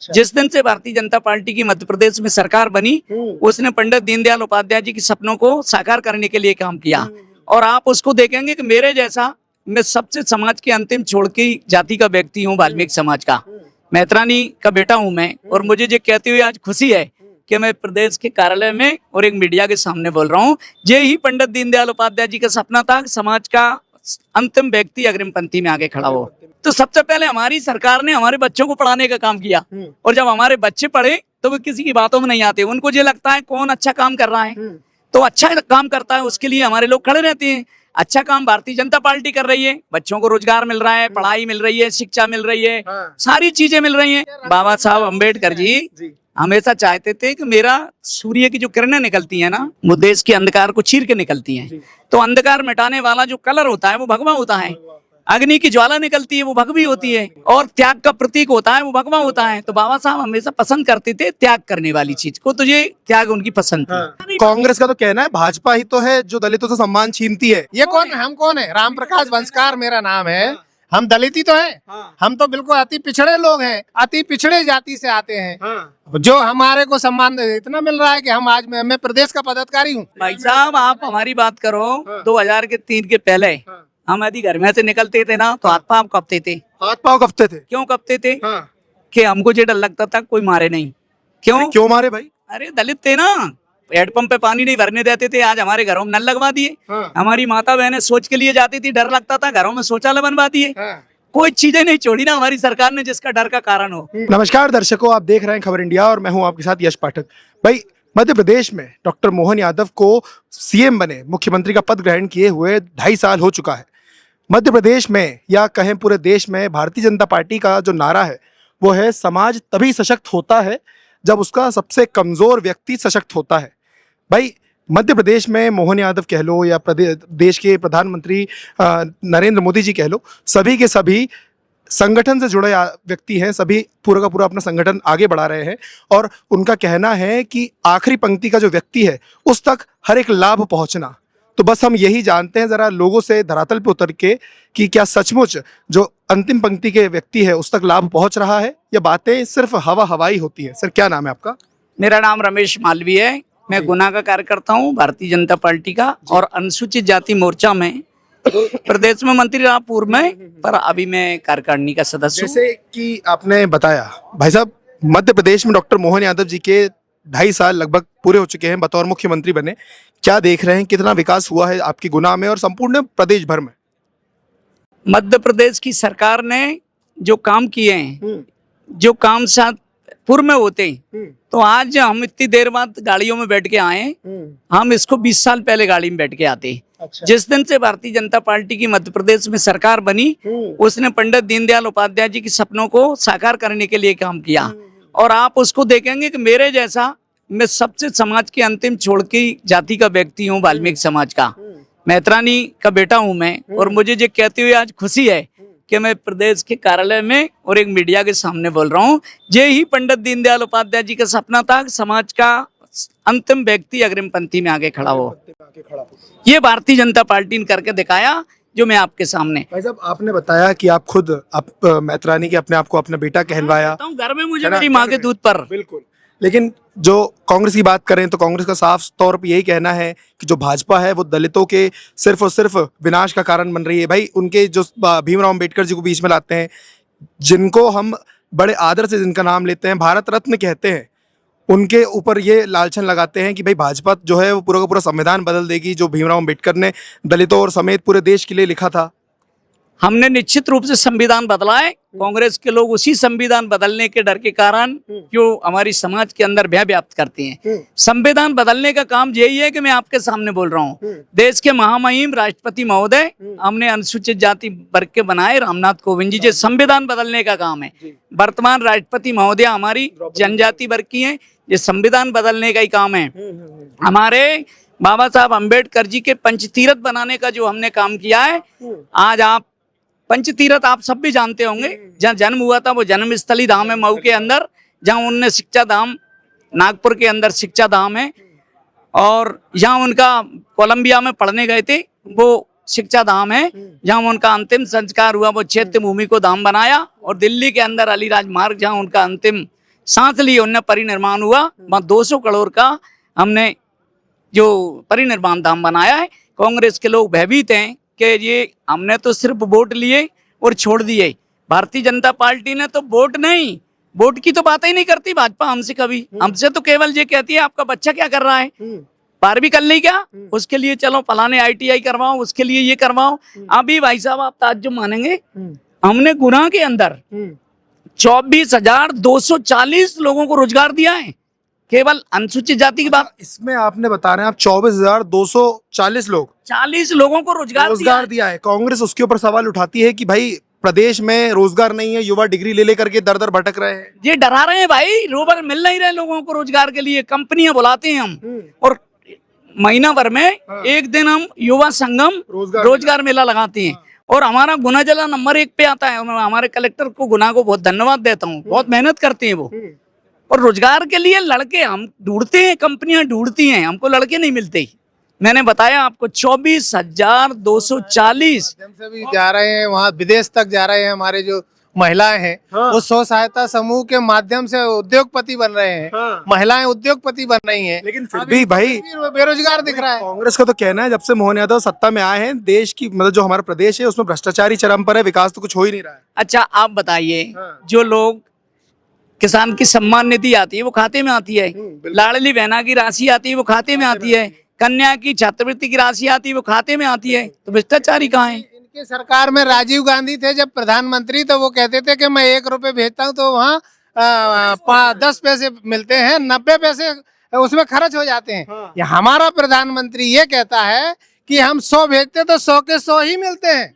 जिस दिन से भारतीय जनता पार्टी की मध्य प्रदेश में सरकार बनी, उसने पंडित दीनदयाल उपाध्याय जी के सपनों को साकार करने के लिए काम किया। और आप उसको देखेंगे कि मेरे जैसा, मैं सबसे समाज के अंतिम छोड़ की जाति का व्यक्ति हूँ, वाल्मीकि समाज का, मैत्रानी का बेटा हूँ मैं। और मुझे ये कहते हुए आज खुशी है कि मैं प्रदेश के कार्यालय में और एक मीडिया के सामने बोल रहा हूँ। ये ही पंडित दीनदयाल उपाध्याय जी का सपना था कि समाज का अंतिम व्यक्ति अग्रिम पंक्ति में आगे खड़ा हो। तो सबसे पहले हमारी सरकार ने हमारे बच्चों को पढ़ाने का काम किया, और जब हमारे बच्चे पढ़े तो वो किसी की बातों में नहीं आते। उनको ये लगता है कौन अच्छा काम कर रहा है, तो अच्छा काम करता है उसके लिए हमारे लोग खड़े रहते हैं। अच्छा काम भारतीय जनता पार्टी कर रही है, बच्चों को रोजगार मिल रहा है, पढ़ाई मिल रही है, शिक्षा मिल रही है, सारी चीजें मिल रही हैं। बाबा साहब अम्बेडकर जी हमेशा चाहते थे कि मेरा सूर्य की जो किरणें निकलती है ना, वो देश के अंधकार को चीर के निकलती हैं। तो अंधकार मिटाने वाला जो कलर होता है वो भगवा होता है, अग्नि की ज्वाला निकलती है वो भगवी होती है, और त्याग का प्रतीक होता है वो भगवा होता है। तो बाबा साहब हमेशा पसंद करते थे त्याग करने वाली चीज को, तो ये त्याग उनकी पसंद थी। कांग्रेस का तो कहना है भाजपा ही तो है जो दलितों से सम्मान छीनती है। ये कौन है? हम कौन है? राम प्रकाश वंशकार मेरा नाम है। हम दलित ही तो हैं। हम तो बिल्कुल अति पिछड़े लोग हैं, अति पिछड़े जाति से आते हैं। जो हमारे को सम्मान इतना मिल रहा है कि हम आज मैं प्रदेश का पदाधिकारी हूँ। भाई साहब आप हमारी बात करो, 2003 के पहले हम यदि घर में से निकलते थे ना तो हाथ पाँव कपते थे। हाथ पाँव कपते थे? क्यों कपते थे? कि हमको ये डर लगता था कोई मारे नहीं। क्यों मारे भाई? अरे दलित थे ना, हेडपंप पे पानी नहीं भरने देते थे, आज हमारे घरों में नल लगवा दिए। हमारी माता बहनें सोच के लिए जाती थी, डर लगता था, घरों में शौचालय बनवा दिए। कोई चीजें नहीं छोड़ी ना हमारी सरकार ने जिसका डर का कारण हो। नमस्कार दर्शकों, आप देख रहे हैं खबर इंडिया और मैं हूं आपके साथ यश पाठक। भाई मध्य प्रदेश में डॉक्टर मोहन यादव को सीएम बने, मुख्यमंत्री का पद ग्रहण किए हुए 2.5 साल हो चुका है। मध्य प्रदेश में या कहें पूरे देश में भारतीय जनता पार्टी का जो नारा है वो है समाज तभी सशक्त होता है जब उसका सबसे कमजोर व्यक्ति सशक्त होता है। भाई मध्य प्रदेश में मोहन यादव कह लो या देश के प्रधानमंत्री नरेंद्र मोदी जी कह लो, सभी के सभी संगठन से जुड़े व्यक्ति हैं, सभी पूरा का पूरा अपना संगठन आगे बढ़ा रहे हैं। और उनका कहना है कि आखिरी पंक्ति का जो व्यक्ति है उस तक हर एक लाभ पहुंचना। तो बस हम यही जानते हैं जरा लोगों से धरातल पे उतर के कि क्या सचमुच जो अंतिम पंक्ति के व्यक्ति है उस तक लाभ पहुंच रहा है या बातें सिर्फ हवाई होती है। सर क्या नाम है आपका? मेरा नाम रमेश मालवीय है, मैं गुना का कार्यकर्ता हूँ भारतीय जनता पार्टी का, और अनुसूचित जाति मोर्चा में प्रदेश में मंत्री रहा पूर्व में, पर अभी मैं कार्यकारिणी का सदस्य हूँ। जैसे कि आपने बताया भाई साहब, मध्य प्रदेश में डॉक्टर मोहन यादव जी के 2.5 साल लगभग पूरे हो चुके हैं बतौर मुख्यमंत्री बने। क्या देख रहे हैं, कितना विकास हुआ है आपकी गुना में और संपूर्ण प्रदेश भर में? मध्य प्रदेश की सरकार ने जो काम किए हैं, जो काम साथ पूर्व में होते, तो आज हम इतनी देर बाद गाड़ियों में बैठ के आए, हम इसको 20 साल पहले गाड़ी में बैठ के आते। अच्छा। जिस दिन से भारतीय जनता पार्टी की मध्य प्रदेश में सरकार बनी, उसने पंडित दीनदयाल उपाध्याय जी के सपनों को साकार करने के लिए काम किया। और आप उसको देखेंगे कि मेरे जैसा, मैं सबसे समाज के अंतिम छोड़ की जाति का व्यक्ति हूँ, वाल्मीकि समाज का, मैत्रानी का बेटा हूँ मैं। और मुझे ये कहते हुए आज खुशी है कि मैं प्रदेश के कार्यालय में और एक मीडिया के सामने बोल रहा हूँ। ये ही पंडित दीनदयाल उपाध्याय जी का सपना था कि समाज का अंतिम व्यक्ति अग्रिम पंक्ति में आगे खड़ा हो। ये भारतीय जनता पार्टी ने करके दिखाया, जो मैं आपके सामने। भाई साहब आपने बताया कि आप खुद मैत्रानी के अपने आप को अपना बेटा कहलवाया, घर में मुझे मेरी माँ के दूध पर। बिल्कुल। लेकिन जो कांग्रेस की बात करें तो कांग्रेस का साफ तौर पर यही कहना है कि जो भाजपा है वो दलितों के सिर्फ और सिर्फ विनाश का कारण बन रही है। भाई उनके जो भीमराव अम्बेडकर जी को बीच में लाते हैं, जिनको हम बड़े आदर से जिनका नाम लेते हैं, भारत रत्न कहते हैं, उनके ऊपर ये लालछन लगाते हैं कि भाई भाजपा जो है वो पूरा का पूरा संविधान बदल देगी, जो भीमराव अम्बेडकर ने दलितों और समेत पूरे देश के लिए लिखा था। हमने निश्चित रूप से संविधान बदला है। कांग्रेस के लोग उसी संविधान बदलने के डर के कारण जो हमारी समाज के अंदर भय व्याप्त करते हैं। संविधान बदलने का काम यही है कि मैं आपके सामने बोल रहा हूँ। देश के महामहिम राष्ट्रपति महोदय हमने अनुसूचित जाति वर्ग के बनाए, रामनाथ कोविंद जी, संविधान बदलने का काम है। वर्तमान राष्ट्रपति महोदय हमारी जनजाति वर्ग की है, ये संविधान बदलने का ही काम है। हमारे बाबा साहब अम्बेडकर जी के पंचतीर्थ बनाने का जो हमने काम किया है, आज आप पंचतीर्थ आप सब भी जानते होंगे। जहाँ जन्म हुआ था वो जन्मस्थली धाम है मऊ के अंदर, जहाँ उनने शिक्षा धाम, नागपुर के अंदर शिक्षा धाम है, और जहाँ उनका कोलंबिया में पढ़ने गए थे वो शिक्षा धाम है। जहाँ उनका अंतिम संस्कार हुआ वो चैत्य भूमि को धाम बनाया, और दिल्ली के अंदर अलीराज मार्ग जहाँ उनका अंतिम सांस ली, उनने परिनिर्माण हुआ। वहाँ 200 करोड़ का हमने जो परिनिर्वाण धाम बनाया है। कांग्रेस के लोग भयभीत हैं कि ये हमने तो सिर्फ वोट लिए और छोड़ दिए। भारतीय जनता पार्टी ने तो वोट नहीं, वोट की तो बात ही नहीं करती भाजपा हमसे कभी। हमसे तो केवल ये कहती है आपका बच्चा क्या कर रहा है, 12वीं कर ली क्या, उसके लिए चलो फलाने ITI करवाओ, उसके लिए ये करवाओ। अभी भाई साहब आप ताज्जुब मानेंगे, हमने गुना के अंदर 24,240 लोगों को रोजगार दिया है, केवल अनुसूचित जाति की बात। इसमें आपने बता रहे हैं आप 24,240 लोग 40 लोगों को रोजगार दिया है। कांग्रेस उसके ऊपर सवाल उठाती है कि भाई प्रदेश में रोजगार नहीं है, युवा डिग्री ले लेकर के दर दर भटक रहे हैं। ये डरा रहे हैं भाई, रोजगार मिल नहीं रहे लोगों को रोजगार के लिए। कंपनियां बुलाते हैं हम और महीना भर में एक दिन हम युवा संगम रोजगार मेला लगाते हैं और हमारा गुना जिला नंबर 1 पे आता है। मैं हमारे कलेक्टर को गुना को बहुत धन्यवाद देता हूँ, बहुत मेहनत करते हैं वो। और रोजगार के लिए लड़के हम ढूंढते हैं, कंपनियां ढूंढती हैं, हमको लड़के नहीं मिलते। मैंने बताया आपको 24,240 से भी जा रहे हैं, वहाँ विदेश तक जा रहे हैं। हमारे जो महिलाएं हैं वो स्व सहायता समूह के माध्यम से उद्योगपति बन रहे हैं। महिलाएं उद्योगपति बन रही हैं, लेकिन फिर भी भाई बेरोजगार दिख रहा है। कांग्रेस का तो कहना है जब से मोहन यादव सत्ता में आए हैं, देश की मतलब जो हमारा प्रदेश है उसमें भ्रष्टाचारी चरम पर है, विकास तो कुछ हो ही नहीं रहा है। अच्छा आप बताइए, जो लोग किसान की सम्मान निधि आती है वो खाते में आती है, लाडली बहना की राशि आती है वो खाते में आती है, कन्या की छात्रवृत्ति की राशि आती है वो खाते में आती है, तो भ्रष्टाचारी कहाँ है? इनके सरकार में राजीव गांधी थे जब प्रधानमंत्री, तो वो कहते थे कि मैं 1 रुपए भेजता हूँ तो वहाँ 10 पैसे मिलते हैं, 90 पैसे उसमें खर्च हो जाते हैं। ये हमारा प्रधानमंत्री ये कहता है कि हम 100 भेजते तो 100 के 100 ही मिलते हैं,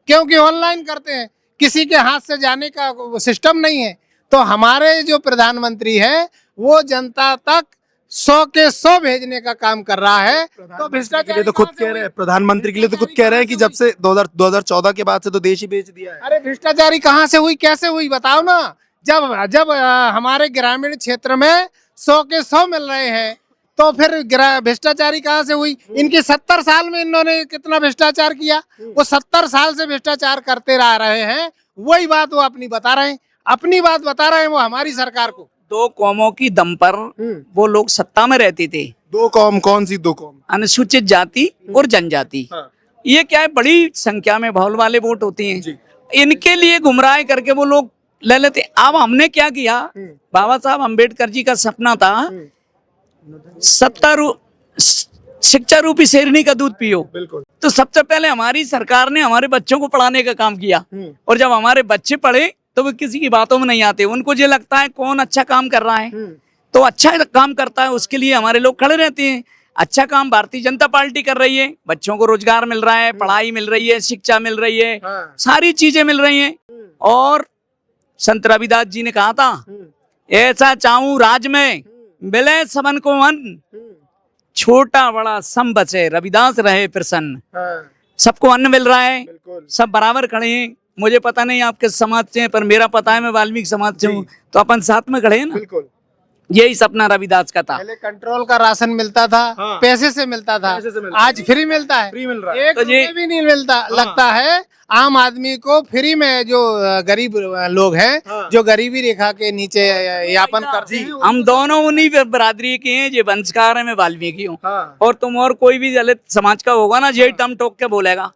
क्योंकि ऑनलाइन करते हैं, किसी के हाथ से जाने का सिस्टम नहीं है। तो हमारे जो प्रधानमंत्री है वो जनता तक 100 के 100 भेजने का काम कर रहा है। तो भ्रष्टाचार तो खुद कह रहे हैं, प्रधानमंत्री के लिए तो खुद कह रहे हैं कि जब से 2014 के बाद से तो देश ही बेच दिया है। अरे भ्रष्टाचारी कहाँ से हुई, कैसे हुई बताओ ना। जब हमारे ग्रामीण क्षेत्र में 100 के 100 मिल रहे हैं तो फिर भ्रष्टाचारी कहाँ से हुई? इनके 70 साल में इन्होंने कितना भ्रष्टाचार किया, वो 70 साल से भ्रष्टाचार करते रह रहे हैं। वही बात वो अपनी बता रहे हैं, अपनी बात बता रहे हैं वो हमारी सरकार को। 2 कौमों की दम पर वो लोग सत्ता में रहते थे। 2 कौम कौन सी 2 कौम? अनुसूचित जाति और जनजाति। ये क्या है, बड़ी संख्या में बहुल वाले वोट होते हैं, इनके लिए गुमराह करके वो लोग ले लेते। अब हमने क्या किया, बाबा साहब अम्बेडकर जी का सपना था शिक्षा रूपी शेरनी का दूध पियो। बिल्कुल। तो सबसे पहले हमारी सरकार ने हमारे बच्चों को पढ़ाने का काम किया, और जब हमारे बच्चे पढ़े तो वो किसी की बातों में नहीं आते। उनको ये लगता है कौन अच्छा काम कर रहा है, तो अच्छा काम करता है उसके लिए हमारे लोग खड़े रहते हैं। अच्छा काम भारतीय जनता पार्टी कर रही है, बच्चों को रोजगार मिल रहा है, पढ़ाई मिल रही है, शिक्षा मिल रही है, सारी चीजें मिल रही हैं। और संत रविदास जी ने कहा था, ऐसा चाहूं राज में मिले सबन को अन्न, छोटा बड़ा सब बचे रविदास रहे प्रसन्न। सबको अन्न मिल रहा है, सब बराबर खड़े हैं। मुझे पता नहीं आप किस समाज से हैं, पर मेरा पता है मैं वाल्मीकि समाज से हूँ, तो अपन साथ में खड़े हैं ना। यही सपना रविदास का था। पहले कंट्रोल का राशन मिलता था, पैसे से मिलता था, आज फ्री मिलता है, फ्री मिल रहा है। 1 रुपए भी नहीं मिलता। लगता है आम आदमी को फ्री में, जो गरीब लोग हैं, जो गरीबी रेखा के नीचे यापन करते हैं। हम दोनों उन्हीं बरादरी के हैं, ये वंशकार है, मैं वाल्मीकि हूँ। और तुम और कोई भी दलित समाज का होगा ना, ये टम टोक के बोलेगा।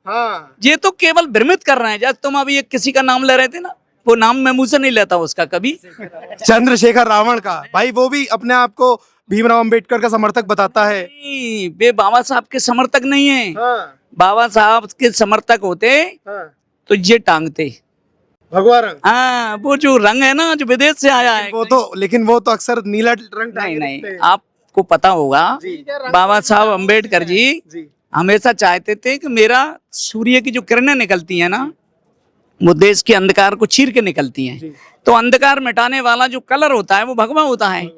ये तो केवल भ्रमित कर रहे हैं। जैसे तुम अभी किसी का नाम ले रहे थे ना, वो नाम मैं मुंह से नहीं लेता उसका कभी। चंद्रशेखर रावण का भाई, वो भी अपने आप को भीमराव अंबेडकर का समर्थक बताता है। नहीं, वे बाबा साहब के समर्थक नहीं है। बाबा साहब के समर्थक होते तो ये टांगते भगवा रंग। हाँ, वो जो रंग है ना, जो विदेश से आया है, लेकिन वो तो अक्सर नीला रंग। नहीं, आपको पता होगा, बाबा साहब अम्बेडकर जी हमेशा चाहते थे कि मेरा सूर्य की जो किरणें निकलती है ना, वो देश के अंधकार को चीर के निकलती हैं। तो अंधकार मिटाने वाला जो कलर होता है वो भगवा होता है।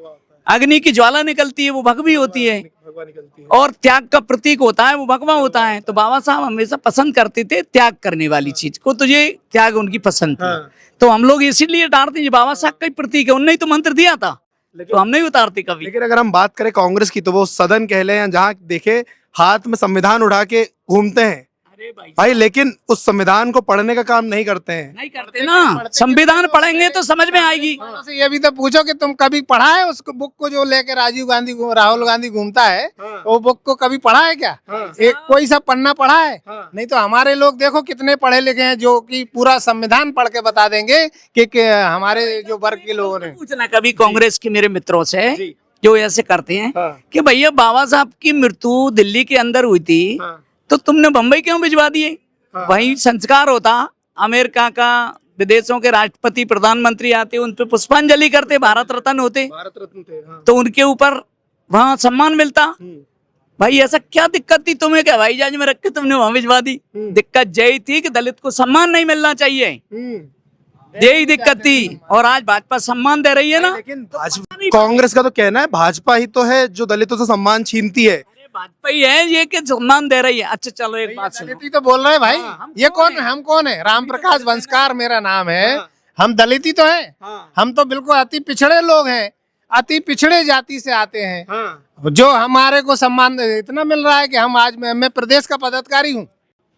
अग्नि की ज्वाला निकलती है वो भगवी होती है, और त्याग का प्रतीक होता है वो भगवा होता है। तो बाबा साहब हमेशा पसंद करते थे त्याग करने वाली चीज को, तो ये त्याग उनकी पसंद थी। तो हम लोग इसीलिए डालते हैं, बाबा साहब का ही प्रतीक है, उन्होंने ही तो मंत्र दिया था, तो हम नहीं उतारते कभी। लेकिन अगर हम बात करें कांग्रेस की, तो वो सदन कह लें या जहाँ देखे हाथ में संविधान उठा के घूमते हैं, अरे भाई भाई लेकिन उस संविधान को पढ़ने का काम नहीं करते हैं। नहीं करते ना, संविधान पढ़ेंगे तो समझ में आएगी। से ये भी तो पूछो कि तुम कभी पढ़ा है उस बुक को जो लेके राहुल गांधी घूमता है, वो बुक को कभी पढ़ा है क्या? एक कोई सा पन्ना पढ़ा है? नहीं तो हमारे लोग देखो कितने पढ़े लिखे हैं जो कि पूरा संविधान पढ़ के बता देंगे कि हमारे जो वर्ग के लोगों ने। पूछना कभी कांग्रेस के मेरे मित्रों से जो ऐसे करते हैं कि भैया बाबा साहब की मृत्यु दिल्ली के अंदर हुई थी तो तुमने बंबई क्यों भिजवा दिए? वही संस्कार होता, अमेरिका का विदेशों के राष्ट्रपति प्रधानमंत्री आते उन पे पुष्पांजलि करते, भारत रत्न होते तो उनके ऊपर वहाँ सम्मान मिलता। भाई ऐसा क्या दिक्कत थी तुम्हें कि हवाई जहाज में रख के तुमने वहां भिजवा दी? दिक्कत यही थी कि दलित को सम्मान नहीं मिलना चाहिए, यही दिक्कत थी। और आज भाजपा सम्मान दे रही है ना। लेकिन कांग्रेस का तो कहना है भाजपा ही तो है जो दलितों से सम्मान छीनती है। भाजपा ही है ये कि सम्मान दे रही है। अच्छा चलो एक बात सुनो, दलित तो बोल रहे हैं भाई, ये कौन है? हम कौन है? राम प्रकाश वंशकार मेरा नाम है। हम दलित ही तो हैं। हम तो बिल्कुल अति पिछड़े लोग हैं, अति पिछड़े जाति से आते हैं। जो हमारे को सम्मान इतना मिल रहा है कि हम आज मैं प्रदेश का पदाधिकारी हूँ।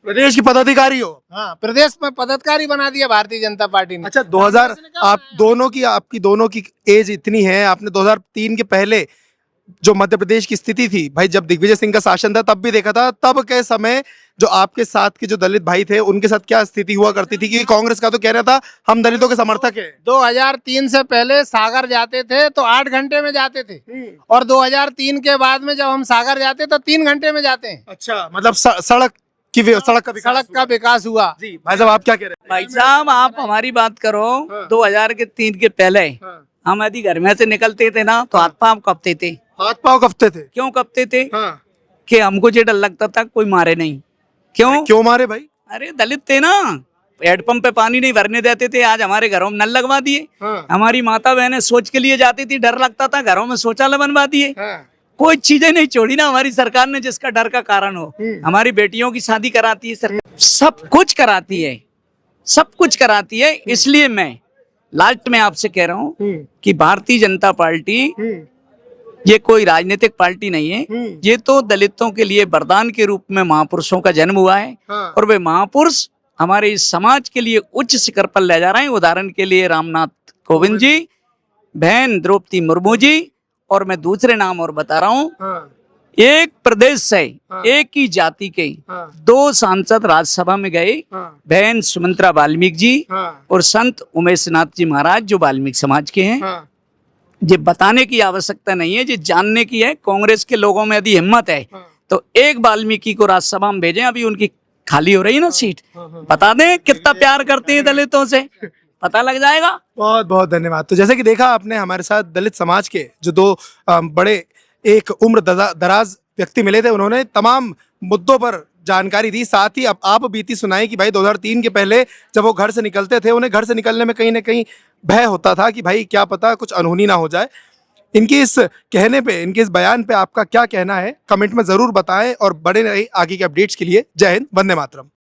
प्रदेश की पदाधिकारी हो? हाँ, प्रदेश में पदाधिकारी बना दिया भारतीय जनता पार्टी ने। अच्छा 2000 आपकी दोनों की एज इतनी है, आपने 2003 के पहले जो मध्य प्रदेश की स्थिति थी भाई, जब दिग्विजय सिंह का शासन था तब भी देखा था, तब के समय जो आपके साथ के जो दलित भाई थे उनके साथ क्या स्थिति हुआ करती थी? क्योंकि कांग्रेस का तो कह रहा था हम दलितों के समर्थक हैं। 2003 से पहले सागर जाते थे तो 8 घंटे में जाते थे, और 2003 के बाद में जब हम सागर जाते तो 3 घंटे में जाते हैं। अच्छा, मतलब सड़क का विकास हुआ। जी भाई साहब, आप क्या कह रहे हैं? भाई साहब आप हमारी बात करो। 2003 के पहले हम यदि घर में से निकलते थे ना तो हाथ पाँव कपते थे। हाथ पाँव कपते थे? क्यों कपते थे? कि हमको ये डर लगता था कोई मारे नहीं। क्यों मारे भाई? अरे दलित थे ना, हेडपंप पे पानी नहीं भरने देते थे, आज हमारे घरों में नल लगवा दिए। हमारी माता बहनें सोच के लिए जाती थी, डर लगता था, घरों में शौचालय बनवा दिए। कोई चीजें नहीं छोड़ी ना हमारी सरकार ने जिसका डर का कारण हो। हमारी बेटियों की शादी कराती है सरकार, सब कुछ कराती है, सब कुछ कराती है। इसलिए मैं लास्ट में आपसे कह रहा हूँ कि भारतीय जनता पार्टी ये कोई राजनीतिक पार्टी नहीं है, ये तो दलितों के लिए वरदान के रूप में महापुरुषों का जन्म हुआ है। और वे महापुरुष हमारे इस समाज के लिए उच्च शिखर पर ले जा रहे हैं। उदाहरण के लिए रामनाथ कोविंद जी, बहन द्रौपदी मुर्मू जी, और मैं दूसरे नाम और बता रहा हूँ। एक प्रदेश से एक ही जाति के 2 सांसद राज्यसभा में गए, बहन सुमित्रा वाल्मीकि जी और संत उमेश नाथ जी महाराज जो वाल्मीकि समाज के हैं। ये बताने की आवश्यकता नहीं है, ये जानने की है। कांग्रेस के लोगों में यदि हिम्मत है तो एक वाल्मीकि को राज्यसभा में भेजें, अभी उनकी खाली हो रही है ना सीट, बता दें कितना प्यार करते हैं दलितों से, पता लग जाएगा। बहुत बहुत धन्यवाद। तो जैसे कि देखा आपने, हमारे साथ दलित समाज के जो 2 बड़े एक उम्र दराज व्यक्ति मिले थे, उन्होंने तमाम मुद्दों पर जानकारी दी। साथ ही अब आप बीती सुनाई कि भाई 2003 के पहले जब वो घर से निकलते थे, उन्हें घर से निकलने में कहीं ना कहीं भय होता था कि भाई क्या पता कुछ अनहोनी ना हो जाए। इनकी इस कहने पे, इनके इस बयान पे आपका क्या कहना है, कमेंट में जरूर बताएं और बने रहिए आगे के अपडेट्स के लिए। जय हिंद, वंदे मातरम।